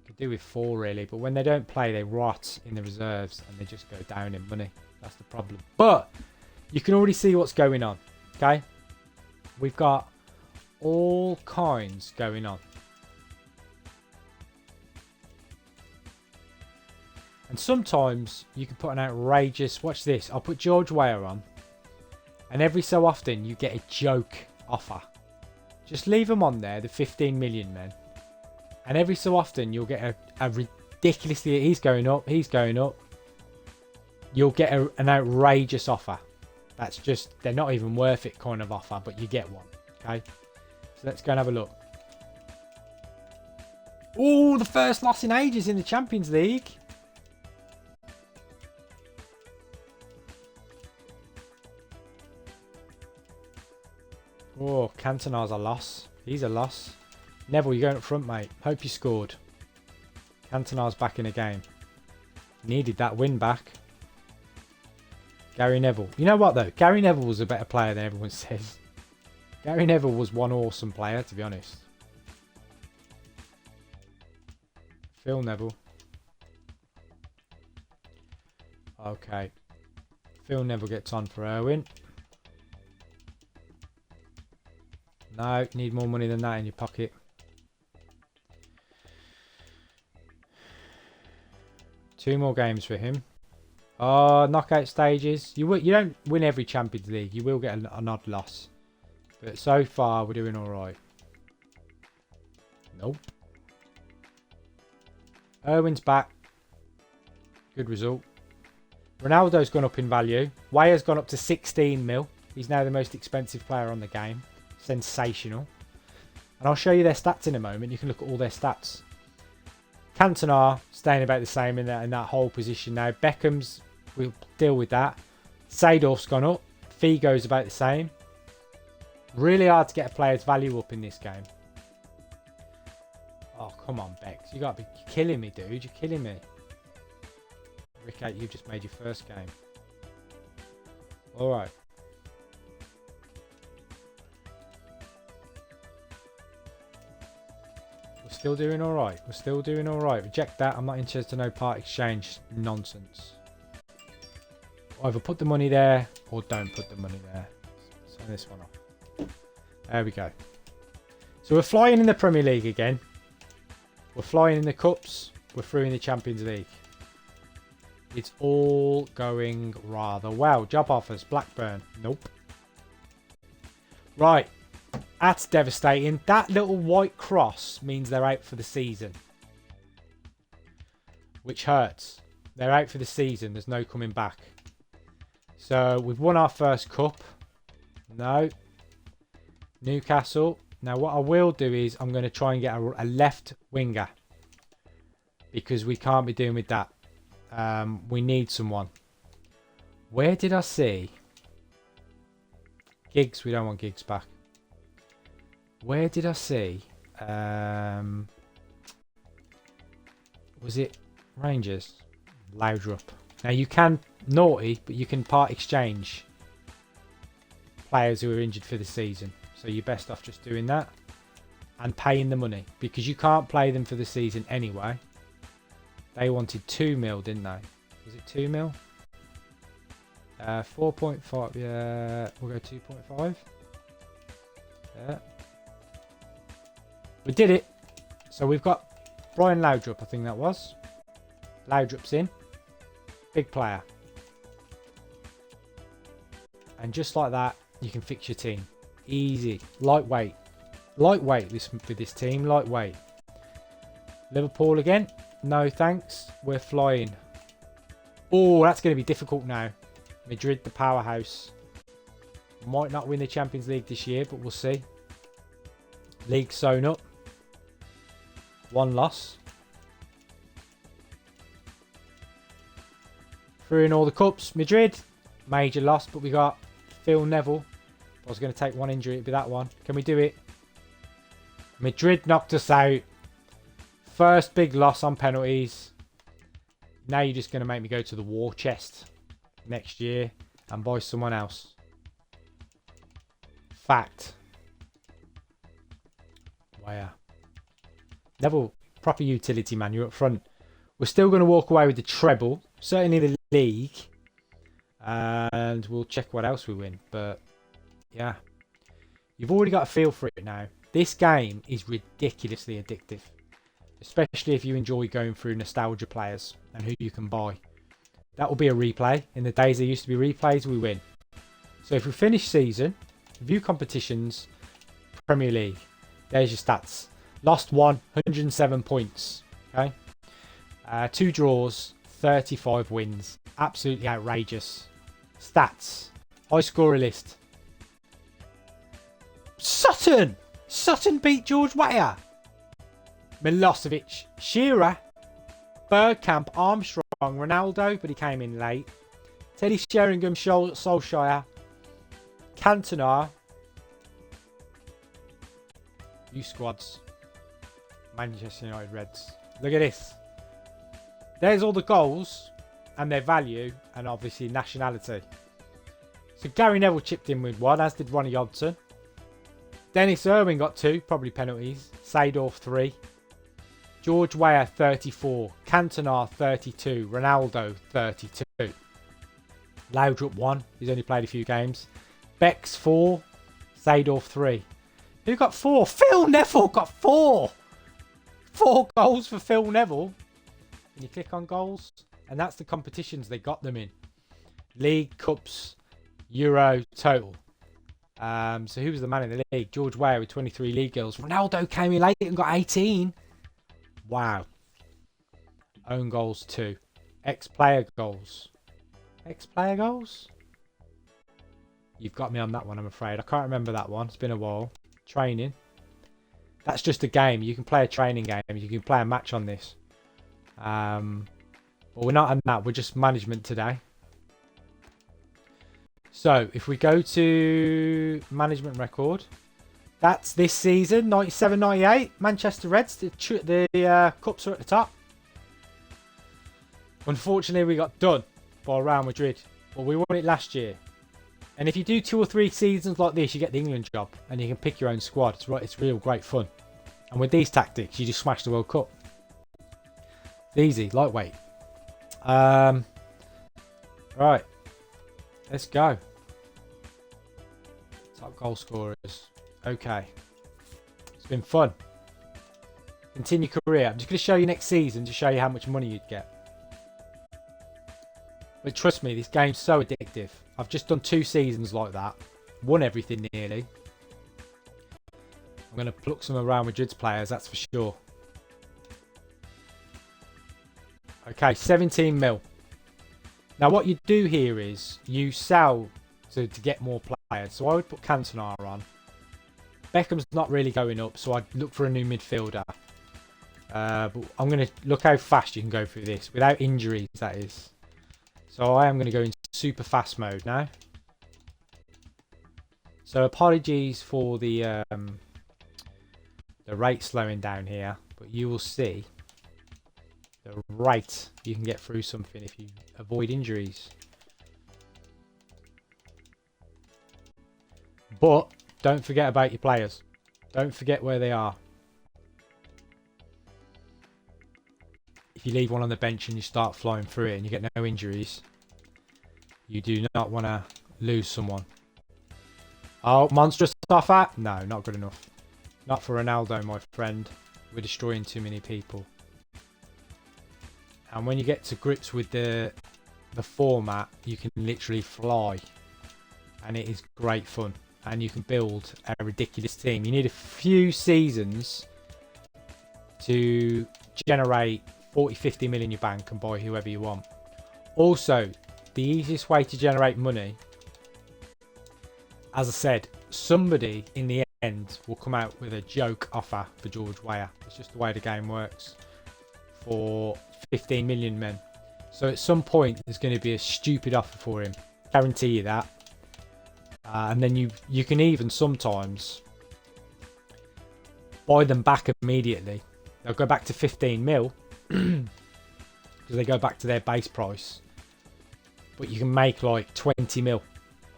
Could do with 4 really, but when they don't play, they rot in the reserves and they just go down in money. That's the problem. But you can already see what's going on. Okay, we've got all kinds going on. And sometimes you can put an outrageous... Watch this. I'll put George Weah on. And every so often you get a joke offer. Just leave them on there, the 15 million men. And every so often you'll get a ridiculously... He's going up. He's going up. You'll get an outrageous offer. That's just... They're not even worth it kind of offer. But you get one. Okay. So let's go and have a look. Oh, the first loss in ages in the Champions League. Oh, Cantona's a loss. He's a loss. Neville, you're going up front, mate. Hope you scored. Cantona's back in the game. Needed that win back. Gary Neville. You know what, though? Gary Neville was a better player than everyone says. Gary Neville was one awesome player, to be honest. Phil Neville. Okay. Phil Neville gets on for Irwin. No, you need more money than that in your pocket. 2 more games for him. Oh, knockout stages. You don't win every Champions League. You will get an odd loss. But so far, we're doing all right. Nope. Irwin's back. Good result. Ronaldo's gone up in value. Weah's gone up to 16 mil. He's now the most expensive player on the game. Sensational. And I'll show you their stats in a moment. You can look at all their stats. Cantona staying about the same in that whole position now. Beckham's, we'll deal with that. Seedorf's gone up. Figo's about the same. Really hard to get a player's value up in this game. Oh, come on, Bex. You got to be killing me, dude. You're killing me. Rick, you've just made your first game. All right. We're still doing all right. We're still doing all right. Reject that. I'm not interested in no part exchange nonsense. Either put the money there or don't put the money there. Let's turn this one off. There we go. So we're flying in the Premier League again. We're flying in the Cups. We're through in the Champions League. It's all going rather well. Job offers. Blackburn. Nope. Right. That's devastating. That little white cross means they're out for the season. Which hurts. They're out for the season. There's no coming back. So we've won our first cup. No. Newcastle. Now what I will do is I'm going to try and get a left winger. Because we can't be doing with that. We need someone. Where did I see? Giggs. We don't want Giggs back. Where did I see? Was it Rangers? Laudrup. Now you can naughty, but you can part exchange players who are injured for the season. So you're best off just doing that and paying the money because you can't play them for the season anyway. They wanted 2 mil, didn't they? Was it 2 mil? 4.5. Yeah, we'll go 2.5. Yeah. We did it. So we've got Brian Laudrup, I think that was. Laudrup's in. Big player. And just like that, you can fix your team. Easy. Lightweight. Lightweight with this team. Lightweight. Liverpool again. No thanks. We're flying. Oh, that's going to be difficult now. Madrid, the powerhouse. Might not win the Champions League this year, but we'll see. League sewn up. 1 loss. Through in all the cups. Madrid, major loss, but we got Phil Neville. If I was going to take one injury, it'd be that one. Can we do it? Madrid knocked us out. First big loss on penalties. Now you're just going to make me go to the war chest next year and buy someone else. Fact. Wow. Neville, proper utility man. You're up front. We're still going to walk away with the treble. Certainly the league. And we'll check what else we win. But yeah. You've already got a feel for it now. This game is ridiculously addictive. Especially if you enjoy going through nostalgia players and who you can buy. That will be a replay. In the days there used to be replays, we win. So if we finish season, view competitions, Premier League. There's your stats. Lost 107 points. Okay. 2 draws, 35 wins. Absolutely outrageous. Stats. High scorer list. Sutton! Sutton beat George Weah. Milosevic, Shearer, Bergkamp, Armstrong, Ronaldo, but he came in late. Teddy Sheringham, Solskjaer, Cantona. You squads. Manchester United Reds. Look at this. There's all the goals and their value and obviously nationality. So Gary Neville chipped in with 1, as did Ronnie Hodgson. Dennis Irwin got 2, probably penalties. Seedorf 3. George Weah 34, Cantona 32, Ronaldo 32. Laudrup 1, he's only played a few games. Bex 4, Seedorf 3. Who got 4? Phil Neville got 4! 4 goals for Phil Neville. Can you click on goals? And that's the competitions they got them in. League, Cups, Euro, total. So who was the man in the league? George Weah with 23 league goals. Ronaldo came in late and got 18. Wow. Own goals 2. Ex-player goals. Ex-player goals? You've got me on that one, I'm afraid. I can't remember that one. It's been a while. Training. That's just a game. You can play a training game. You can play a match on this. But we're not on that. We're just management today. So, if we go to management record, that's this season, 97-98. Manchester Reds, the cups are at the top. Unfortunately, we got done by Real Madrid, but we won it last year. And if you do 2 or 3 seasons like this, you get the England job, and you can pick your own squad. It's real great fun. And with these tactics, you just smash the World Cup. It's easy, lightweight. Right, let's go. Top goal scorers. Okay, it's been fun. Continue career. I'm just going to show you next season to show you how much money you'd get. But trust me, this game's so addictive. I've just done 2 seasons like that. Won everything nearly. I'm going to pluck some of Real Madrid's players, that's for sure. Okay, 17 mil. Now what you do here is you sell to get more players. So I would put Cantona on. Beckham's not really going up, so I'd look for a new midfielder. But I'm going to look how fast you can go through this. Without injuries, that is. So I am going to go into super fast mode now. So apologies for the rate slowing down here, but you will see the rate you can get through something if you avoid injuries. But don't forget about your players. Don't forget where they are. If you leave one on the bench and you start flying through it and you get no injuries, you do not want to lose someone. Oh, monstrous offer? No, not good enough. Not for Ronaldo, my friend. We're destroying too many people. And when you get to grips with the format, you can literally fly. And it is great fun. And you can build a ridiculous team. You need a few seasons to generate 40, 50 mil in your bank and buy whoever you want. Also, the easiest way to generate money, as I said, somebody in the end will come out with a joke offer for George Weah. It's just the way the game works. For 15 million men. So at some point, there's going to be a stupid offer for him. Guarantee you that. And then you can even sometimes buy them back immediately. They'll go back to 15 mil. Because they go back to their base price. But you can make like 20 mil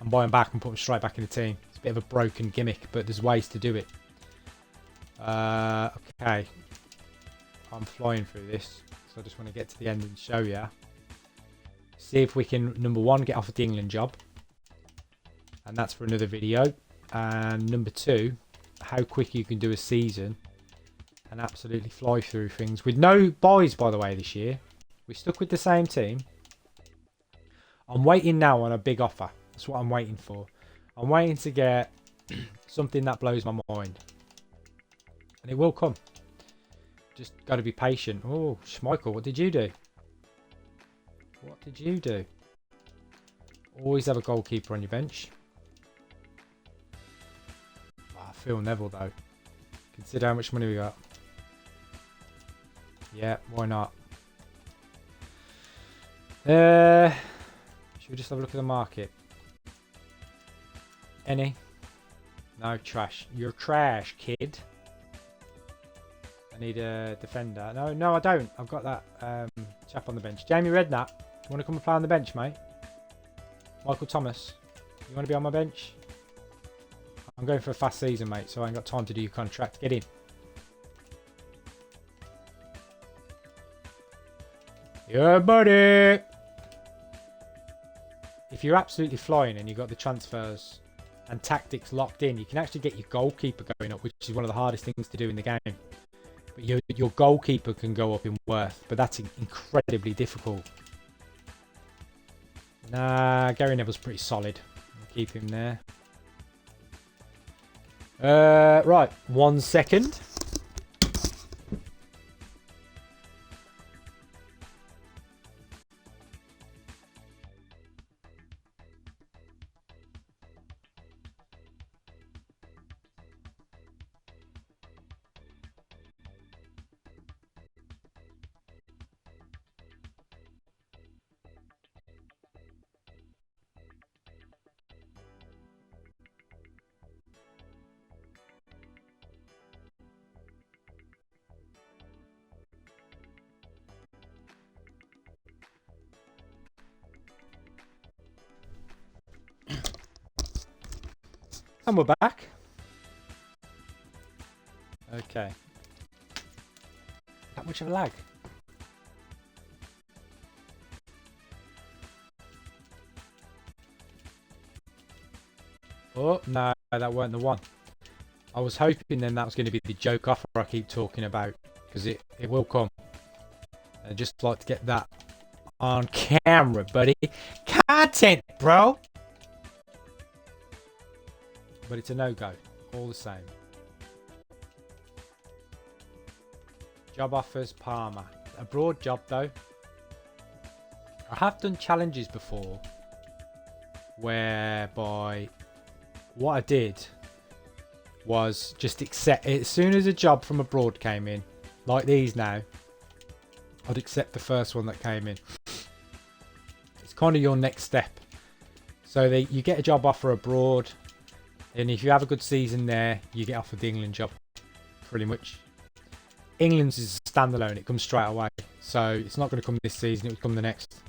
and buy them back and put them straight back in the team. It's a bit of a broken gimmick, but there's ways to do it. Okay. I'm flying through this, so I just want to get to the end and show you. See if we can, number 1, get offered the England job. And that's for another video. And number 2, how quick you can do a season and absolutely fly through things. With no buys, by the way, this year. We stuck with the same team. I'm waiting now on a big offer. That's what I'm waiting for. I'm waiting to get something that blows my mind. And it will come. Just got to be patient. Oh, Schmeichel, what did you do? What did you do? Always have a goalkeeper on your bench. Oh, Phil Neville, though. Consider how much money we got. Yeah, why not? Should we just have a look at the market? Any? No, trash. You're trash, kid. I need a defender. No, I don't. I've got that chap on the bench. Jamie Redknapp. You want to come and play on the bench, mate? Michael Thomas. You want to be on my bench? I'm going for a fast season, mate, so I ain't got time to do your contract. Get in. Yeah, buddy! If you're absolutely flying and you've got the transfers and tactics locked in, you can actually get your goalkeeper going up, which is one of the hardest things to do in the game. But your goalkeeper can go up in worth, but that's incredibly difficult. Nah, Gary Neville's pretty solid. I'll keep him there. Right, 1 second. And we're back. Okay. That much of a lag. Oh, no, that weren't the one. I was hoping then that was going to be the joke offer I keep talking about. Because it will come. I'd just like to get that on camera, buddy. Content, bro! But it's a no-go. All the same. Job offers, Palmer. A broad job, though. I have done challenges before. Whereby what I did was just accept it. As soon as a job from abroad came in, like these now, I'd accept the first one that came in. It's kind of your next step. So you get a job offer abroad, and if you have a good season there, you get offered the England job. Pretty much. England's is standalone. It comes straight away. So it's not going to come this season. It will come the next.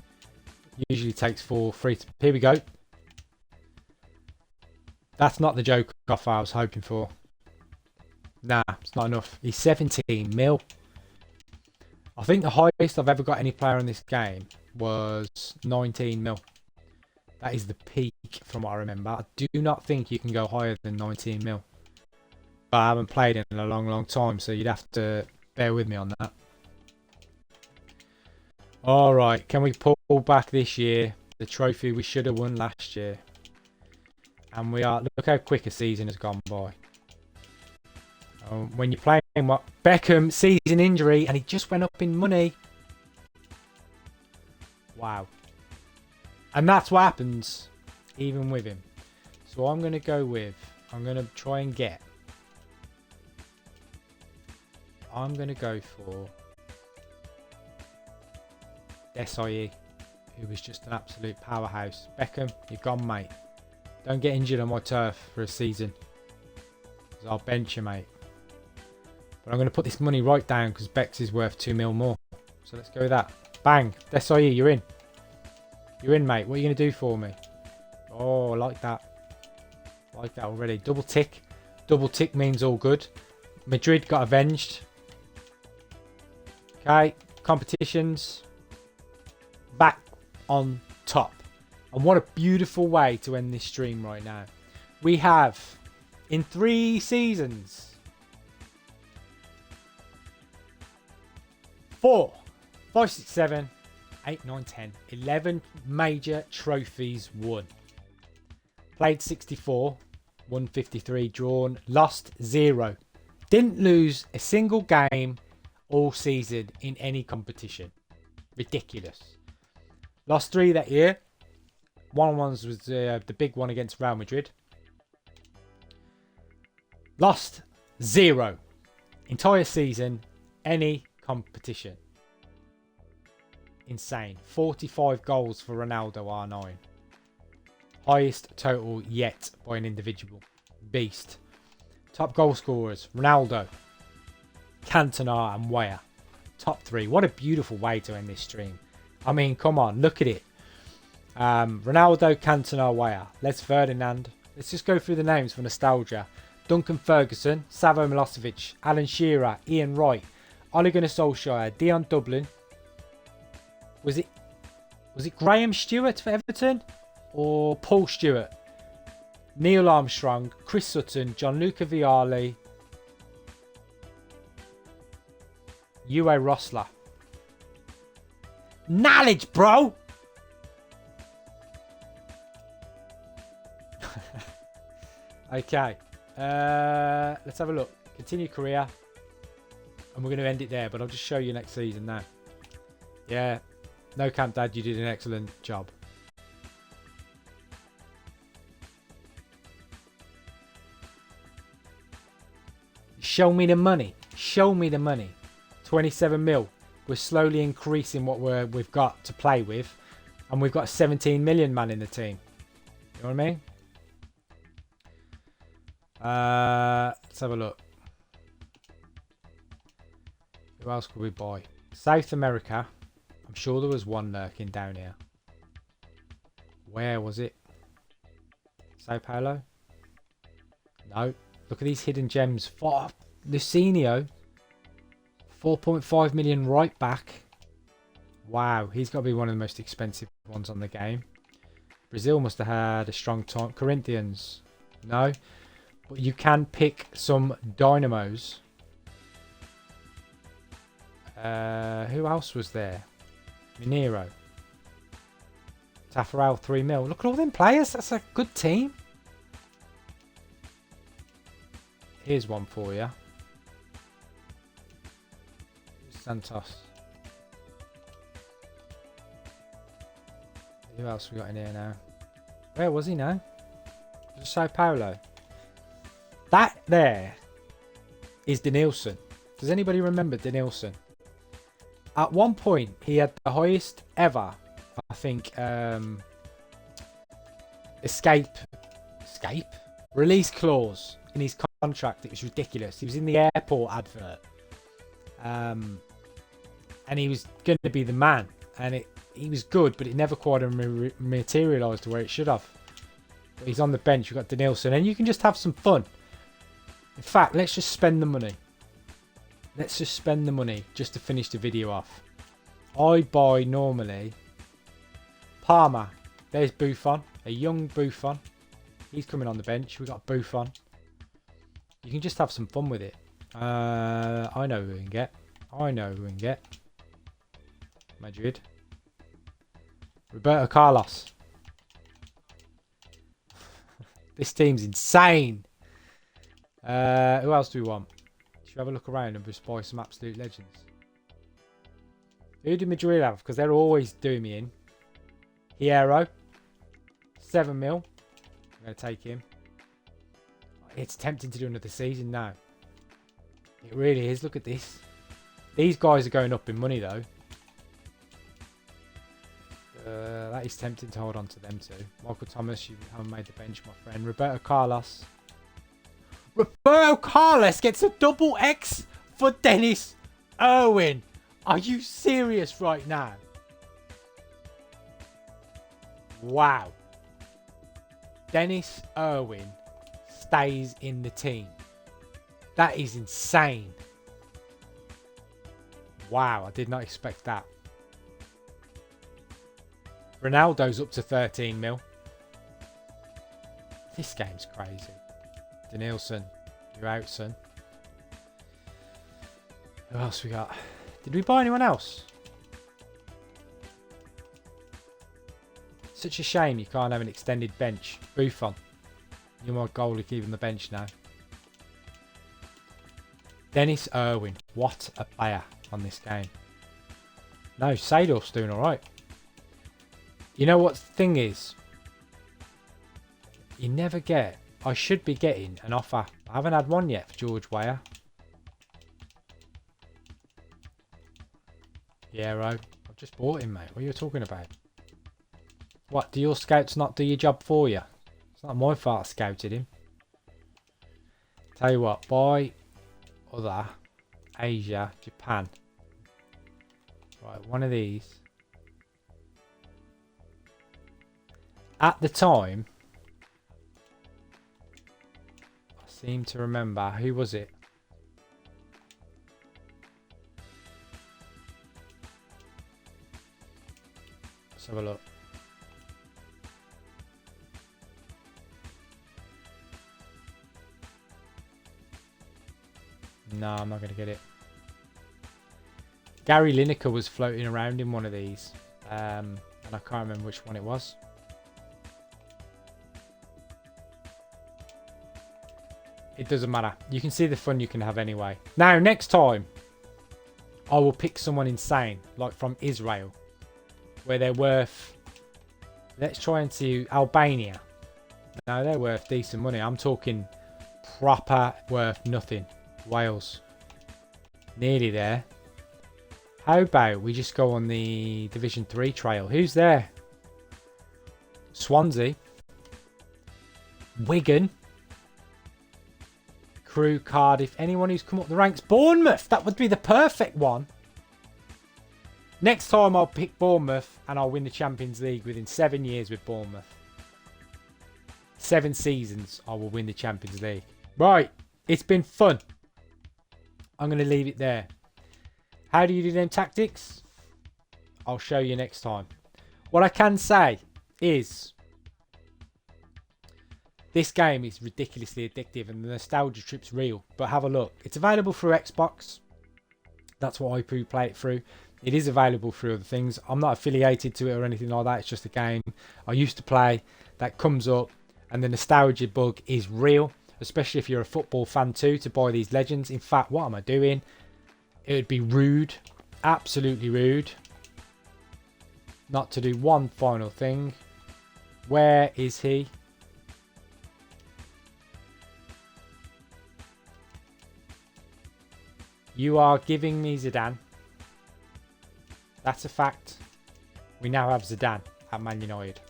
Usually takes 3 to... Here we go. That's not the joke offer I was hoping for. Nah, it's not enough. He's 17 mil. I think the highest I've ever got any player in this game was 19 mil. That is the peak from what I remember. I do not think you can go higher than 19 mil. But I haven't played in a long, long time, so you'd have to bear with me on that. Alright, can we pull back this year? The trophy we should have won last year. And we are... Look how quick a season has gone by. When you're playing what Beckham, season injury, and he just went up in money. Wow. And that's what happens, even with him. So I'm going to go with... I'm going to try and get... I'm going to go for... Desai, who was just an absolute powerhouse. Beckham, you're gone, mate. Don't get injured on my turf for a season. Because I'll bench you, mate. But I'm going to put this money right down because Bex is worth 2 mil more. So let's go with that. Bang. Desai, you're in. You're in, mate. What are you going to do for me? Oh, I like that. I like that already. Double tick. Double tick means all good. Madrid got avenged. Okay. Competitions. Back on top. And what a beautiful way to end this stream right now. We have, in 3 seasons, 4, 5, 6, 7, 8, 9, 10, 11 major trophies won. Played 64, won 53, drawn, lost 0. Didn't lose a single game all season in any competition. Ridiculous. Lost 3 that year. One was the big one against Real Madrid. Lost 0. Entire season, any competition. Insane. 45 goals for Ronaldo R9. Highest total yet by an individual. Beast. Top goal scorers, Ronaldo, Cantona and Weah. Top 3. What a beautiful way to end this stream. I mean, come on, look at it. Ronaldo, Cantona, Weah. Les Ferdinand. Let's just go through the names for nostalgia. Duncan Ferguson, Savo Milosevic, Alan Shearer, Ian Wright, Ole Gunnar Solskjaer, Dion Dublin. Was it Graham Stewart for Everton? Or Paul Stewart? Neil Armstrong, Chris Sutton, Gianluca Vialli, Uwe Rosler. Knowledge, bro! Okay. Let's have a look. Continue career. And we're going to end it there, but I'll just show you next season now. Yeah. No Camp Dad, you did an excellent job. Show me the money. Show me the money. 27 mil. We're slowly increasing what we've got to play with. And we've got a 17 million man in the team. You know what I mean? Let's have a look. Who else could we buy? South America. I'm sure there was one lurking down here. Where was it? Sao Paulo? No. Look at these hidden gems. Lucinio. 4.5 million right back. Wow. He's got to be one of the most expensive ones on the game. Brazil must have had a strong time. Corinthians. No. But you can pick some dynamos. Who else was there? Mineiro. Tafarel 3 mil. Look at all them players. That's a good team. Here's one for you. Santos. Who else we got in here now? Where was he now? Just Sao Paulo. That there is Denilson. Does anybody remember Denilson? At one point, he had the highest ever, I think, release clause in his contract. It was ridiculous. He was in the airport advert. And he was going to be the man. And he was good, but it never quite materialised to where it should have. But he's on the bench. We've got Denilson. And you can just have some fun. In fact, let's just spend the money. Let's just spend the money just to finish the video off. I buy normally Parma. There's Buffon. A young Buffon. He's coming on the bench. We've got Buffon. You can just have some fun with it. I know who we can get. I know who we can get. Madrid. Roberto Carlos. This team's insane. Who else do we want? Should we have a look around and just buy some absolute legends? Who do Madrid have? Because they're always doing me in. Hierro. 7 mil. I'm going to take him. It's tempting to do another season now. It really is. Look at this. These guys are going up in money though. That is tempting to hold on to them too. Michael Thomas, you haven't made the bench, my friend. Roberto Carlos. Roberto Carlos gets a double X for Dennis Irwin. Are you serious right now? Wow. Dennis Irwin stays in the team. That is insane. Wow, I did not expect that. Ronaldo's up to 13 mil. This game's crazy. Denilson, you're out, son. Who else we got? Did we buy anyone else? Such a shame you can't have an extended bench. Buffon. You're my goalie keeping the bench now. Dennis Irwin. What a player on this game. No, Seedorf's doing alright. You know what the thing is? You never get... I should be getting an offer. I haven't had one yet for George Weah. Yeah, I've just bought him, mate. What are you talking about? What, do your scouts not do your job for you? It's not my fault I scouted him. Tell you what, buy other Asia, Japan. Right, one of these. At the time, I seem to remember, who was it? Let's have a look. No, I'm not going to get it. Gary Lineker was floating around in one of these. And I can't remember which one it was. it doesn't matter. You can see the fun you can have anyway. Now, next time, I will pick someone insane, like from Israel, where they're worth... Let's try into Albania. No, they're worth decent money. I'm talking proper worth nothing. Wales. Nearly there. How about we just go on the Division 3 trail? Who's there? Swansea. Wigan. Crewe, Cardiff. Anyone who's come up the ranks. Bournemouth. That would be the perfect one. Next time I'll pick Bournemouth and I'll win the Champions League within 7 years with Bournemouth. 7 seasons I will win the Champions League. Right. It's been fun. I'm going to leave it there. How do you do them tactics? I'll show you next time. What I can say is this game is ridiculously addictive and the nostalgia trip's real. But have a look. It's available through Xbox. That's what I play it through. It is available through other things. I'm not affiliated to it or anything like that. It's just a game I used to play that comes up, and the nostalgia bug is real, especially if you're a football fan too, to buy these legends. In fact, what am I doing? It would be rude, absolutely rude, not to do one final thing. Where is he? You are giving me Zidane. That's a fact. We now have Zidane at Man United.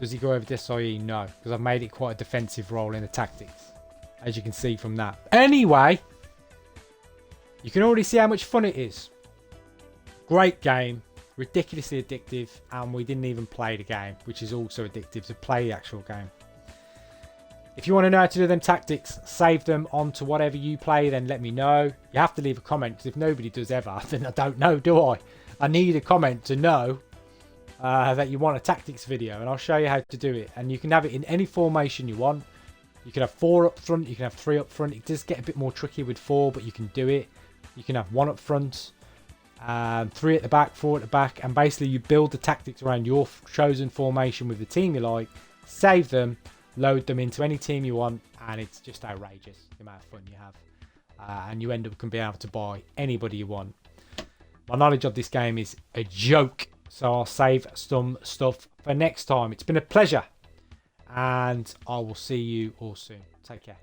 Does he go over this IE? No, because I've made it quite a defensive role in the tactics, as you can see from that. Anyway, you can already see how much fun it is. Great game, ridiculously addictive, and we didn't even play the game, which is also addictive to play the actual game. If you want to know how to do them tactics, save them onto whatever you play, then let me know. You have to leave a comment, because if nobody does ever, then I don't know, do I? I need a comment to know that you want a tactics video, and I'll show you how to do it. And you can have it in any formation you want. You can have 4 up front, you can have 3 up front. It does get a bit more tricky with 4, but you can do it. You can have 1 up front, 3 at the back, 4 at the back, and basically you build the tactics around your chosen formation with the team you like, save them, load them into any team you want, and it's just outrageous the amount of fun you have. And you end up being able to buy anybody you want. My knowledge of this game is a joke, so I'll save some stuff for next time. It's been a pleasure, and I will see you all soon. Take care.